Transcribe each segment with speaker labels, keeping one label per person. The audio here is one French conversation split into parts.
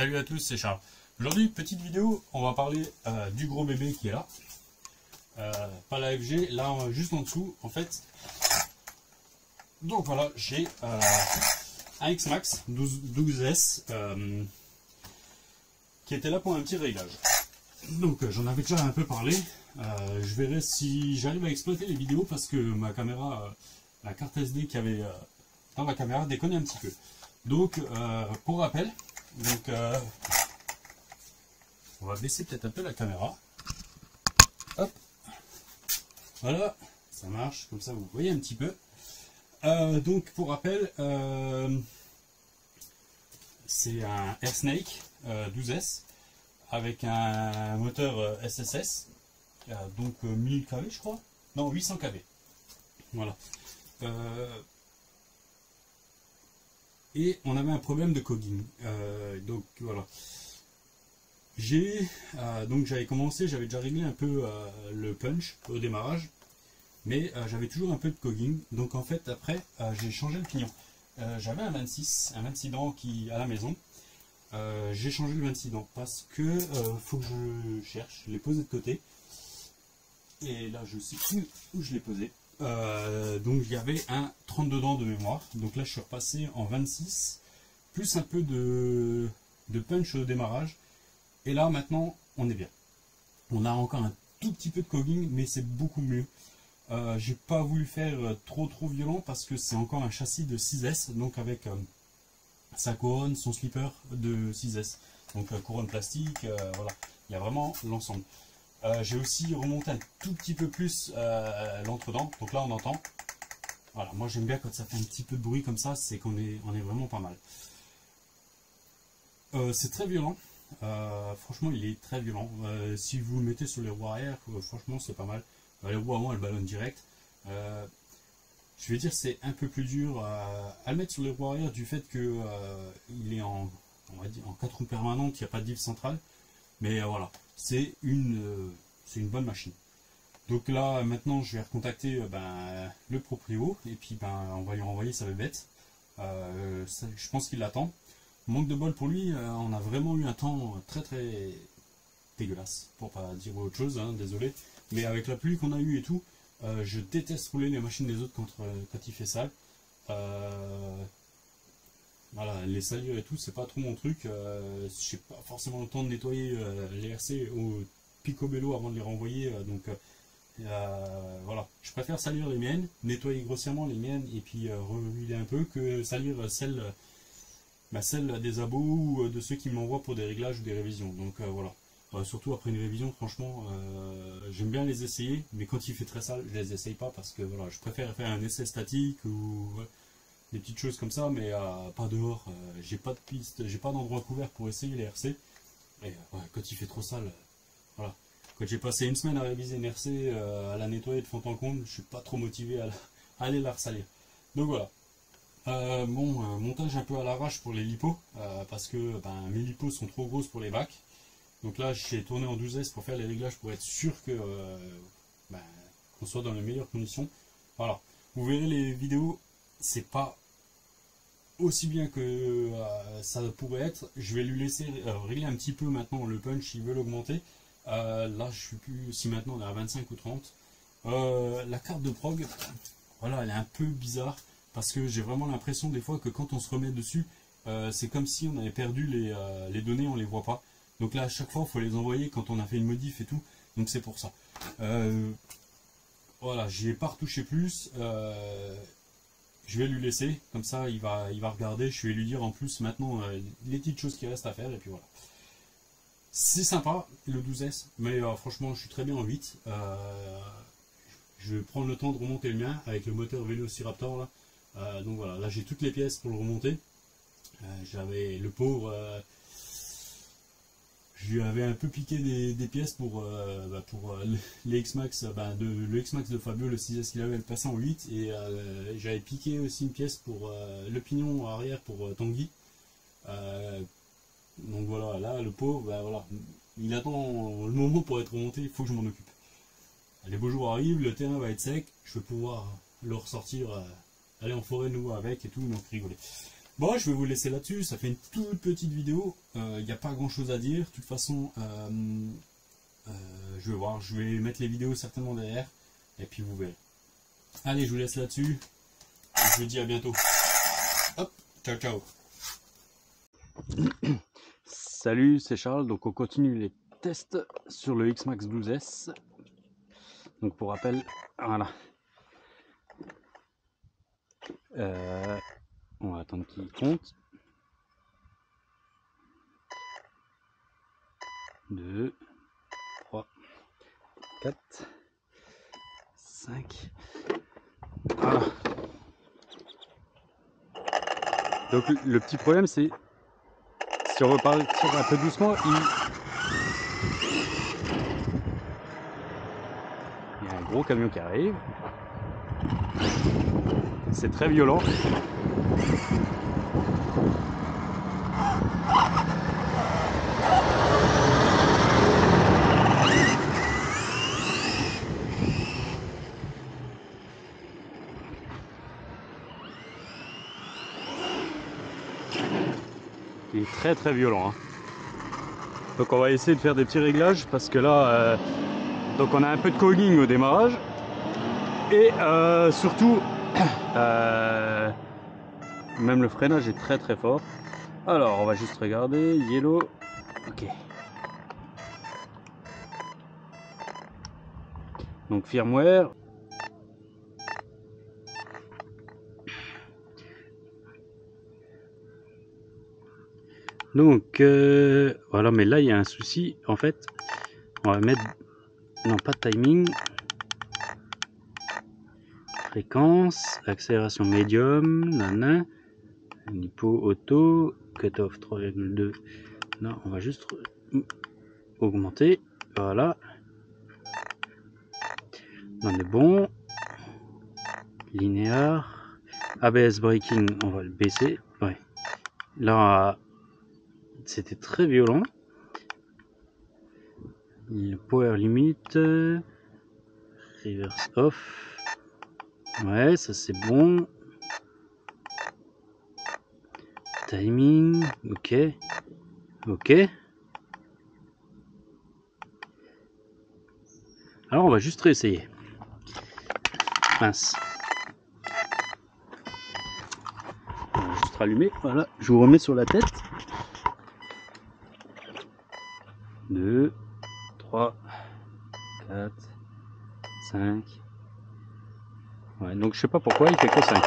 Speaker 1: Salut à tous, c'est Charles. Aujourd'hui, petite vidéo, on va parler du gros bébé qui est là. Pas la FG, là juste en dessous, en fait. Donc voilà, j'ai un X-Max 12S qui était là pour un petit réglage. Donc j'en avais déjà un peu parlé. Je verrai si j'arrive à exploiter les vidéos parce que ma caméra, la carte SD qu'il y avait dans ma caméra déconne un petit peu. Donc pour rappel, donc on va baisser peut-être un peu la caméra. Hop, voilà, ça marche, comme ça vous voyez un petit peu. Donc pour rappel, c'est un AirSnake 12S avec un moteur SSS, donc 1000 kV je crois, non 800 kV. Voilà. Et on avait un problème de cogging. Donc voilà. Donc j'avais commencé, j'avais déjà réglé un peu le punch au démarrage, mais j'avais toujours un peu de cogging. Donc en fait après j'ai changé le pignon. J'avais un 26 dents qui à la maison. J'ai changé le 26 dents parce que faut que je cherche. Je l'ai posé de côté. Et là je sais plus où je l'ai posé. Donc il y avait un 32 dents de mémoire. Donc là je suis repassé en 26 plus un peu de punch au démarrage. Et là maintenant on est bien. On a encore un tout petit peu de cogging, mais c'est beaucoup mieux. J'ai pas voulu faire trop violent parce que c'est encore un châssis de 6S, donc avec sa couronne, son slipper de 6S. Donc couronne plastique, voilà. Il y a vraiment l'ensemble. J'ai aussi remonté un tout petit peu plus l'entre-dents. Donc là on entend. Voilà, moi j'aime bien quand ça fait un petit peu de bruit comme ça, c'est qu'on est vraiment pas mal. C'est très violent. Franchement il est très violent. Si vous le mettez sur les roues arrière, franchement c'est pas mal. Les roues avant elles ballonnent direct. Je vais dire c'est un peu plus dur à le mettre sur les roues arrière du fait que il est on va dire en 4 roues permanentes, il n'y a pas de diff centrale. Mais voilà, c'est une bonne machine. Donc là maintenant je vais recontacter le proprio et puis on va lui renvoyer sa bébête. Je pense qu'il l'attend. Manque de bol pour lui, on a vraiment eu un temps très dégueulasse, pour pas dire autre chose, hein, désolé. Mais avec la pluie qu'on a eu et tout, je déteste rouler les machines des autres quand il fait sale. Voilà, les salures et tout, c'est pas trop mon truc. J'ai pas forcément le temps de nettoyer les RC au picobello avant de les renvoyer. Voilà, je préfère salir les miennes, nettoyer grossièrement les miennes et puis rehuiler un peu que salir celle des abos ou de ceux qui m'envoient pour des réglages ou des révisions. Donc voilà. Surtout après une révision, franchement, j'aime bien les essayer, mais quand il fait très sale, je les essaye pas parce que voilà, je préfère faire un essai statique ou des petites choses comme ça, mais pas dehors. J'ai pas de piste, j'ai pas d'endroit couvert pour essayer les RC. Et quand il fait trop sale, voilà. Quand j'ai passé une semaine à réviser une RC, à la nettoyer de fond en comble, je suis pas trop motivé à aller la ressalir. Donc voilà. Montage un peu à l'arrache pour les lipos, parce que mes lipos sont trop grosses pour les bacs. Donc là j'ai tourné en 12S pour faire les réglages pour être sûr que qu'on soit dans les meilleures conditions. Voilà, vous verrez les vidéos, c'est pas aussi bien que ça pourrait être. Je vais lui laisser régler un petit peu maintenant le punch, il veut l'augmenter. Là je suis plus si maintenant on est à 25 ou 30. La carte de prog, voilà, elle est un peu bizarre parce que j'ai vraiment l'impression des fois que quand on se remet dessus, c'est comme si on avait perdu les données, on les voit pas. Donc là à chaque fois il faut les envoyer quand on a fait une modif et tout, donc c'est pour ça. Voilà, j'y ai pas retouché plus. Je vais lui laisser, comme ça il va regarder, je vais lui dire en plus maintenant les petites choses qui restent à faire et puis voilà. C'est sympa le 12S, mais franchement je suis très bien en 8. Je vais prendre le temps de remonter le mien avec le moteur Velociraptor là. Donc voilà, là j'ai toutes les pièces pour le remonter. J'avais le pauvre, je lui avais un peu piqué des pièces pour les X-Max, le X-Max de Fabio, le 6S qu'il avait, le passé en 8, et j'avais piqué aussi une pièce pour le pignon arrière pour Tanguy. Donc voilà, là le pauvre, voilà, il attend le moment pour être remonté, il faut que je m'en occupe. Les beaux jours arrivent, le terrain va être sec, je vais pouvoir le ressortir, aller en forêt de nouveau avec et tout, donc rigoler. Bon, je vais vous laisser là-dessus. Ça fait une toute petite vidéo. Il n'y a pas grand-chose à dire. De toute façon, je vais voir. Je vais mettre les vidéos certainement derrière. Et puis vous verrez. Allez, je vous laisse là-dessus. Je vous dis à bientôt. Hop, ciao, ciao. Salut, c'est Charles. Donc on continue les tests sur le X-Max 12S. Donc pour rappel, voilà. On va attendre qu'il compte. 2, 3, 4, 5. Voilà. Donc le petit problème c'est, si on repart un peu doucement, il y a un gros camion qui arrive. C'est très violent. Il est très très violent, hein. Donc on va essayer de faire des petits réglages parce que là donc on a un peu de cogging au démarrage et surtout même le freinage est très très fort. Alors on va juste regarder yellow. Ok, donc firmware. Donc voilà, mais là il y a un souci en fait. On va mettre, non pas de timing, fréquence, accélération médium, nana, hypo auto, cutoff 3,2. Non, on va juste augmenter, voilà. On est bon. Linéaire, ABS braking, on va le baisser. Ouais. Là, c'était très violent. Le power limit, reverse off. Ouais, ça c'est bon. Timing, ok. Ok. Alors on va juste réessayer. Mince. On va juste rallumer. Voilà, je vous remets sur la tête. 2, 3, 4, 5. Ouais, donc je sais pas pourquoi il fait que 5.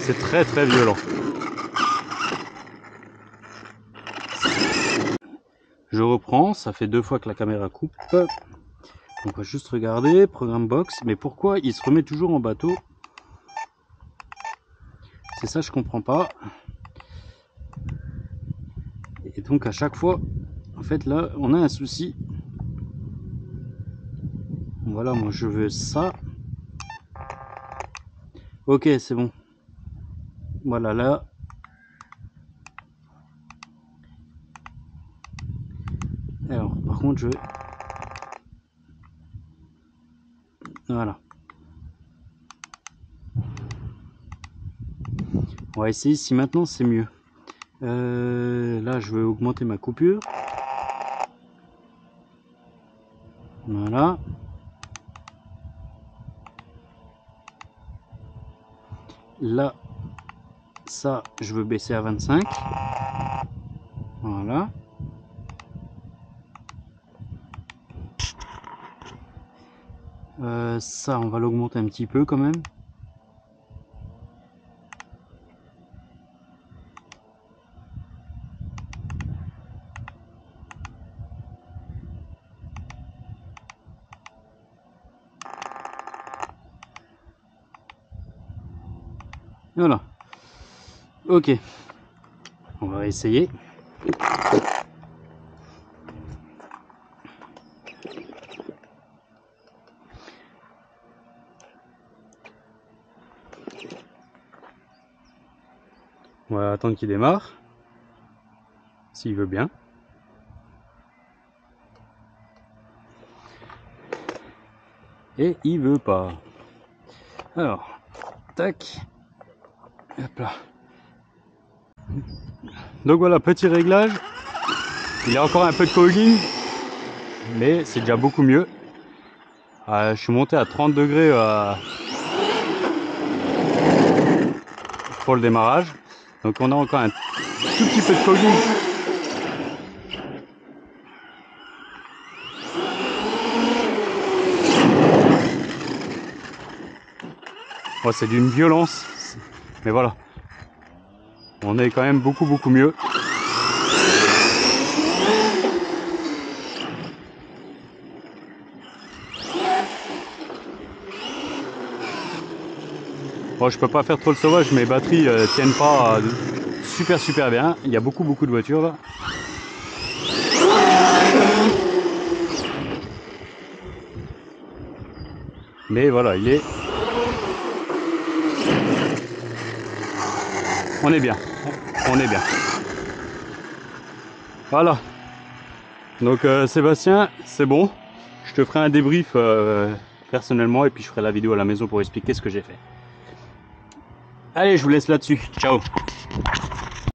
Speaker 1: C'est très très violent. Je reprends, ça fait 2 fois que la caméra coupe. On va juste regarder, programme box, mais pourquoi il se remet toujours en bateau? C'est ça, je comprends pas. Et donc à chaque fois, en fait là, on a un souci. Voilà, moi je veux ça. Ok, c'est bon. Voilà, là. Alors, par contre, je... Voilà. On va essayer si maintenant c'est mieux. Là, je vais augmenter ma coupure. Voilà. Là, ça, je veux baisser à 25. Voilà. Ça, on va l'augmenter un petit peu quand même. Voilà. Ok. On va essayer. On va attendre qu'il démarre. S'il veut bien. Et il veut pas. Alors, tac. Hop là. Donc voilà, petit réglage. Il y a encore un peu de cooling, mais c'est déjà beaucoup mieux. Je suis monté à 30 degrés pour le démarrage. Donc on a encore un tout petit peu de cooling. Oh, c'est d'une violence, mais voilà. On est quand même beaucoup mieux. Bon, je peux pas faire trop le sauvage, mes batteries tiennent pas super bien. Il y a beaucoup de voitures là. Mais voilà, il est... On est bien. On est bien. Voilà. Donc Sébastien, c'est bon. Je te ferai un débrief personnellement et puis je ferai la vidéo à la maison pour expliquer ce que j'ai fait. Allez, je vous laisse là-dessus. Ciao.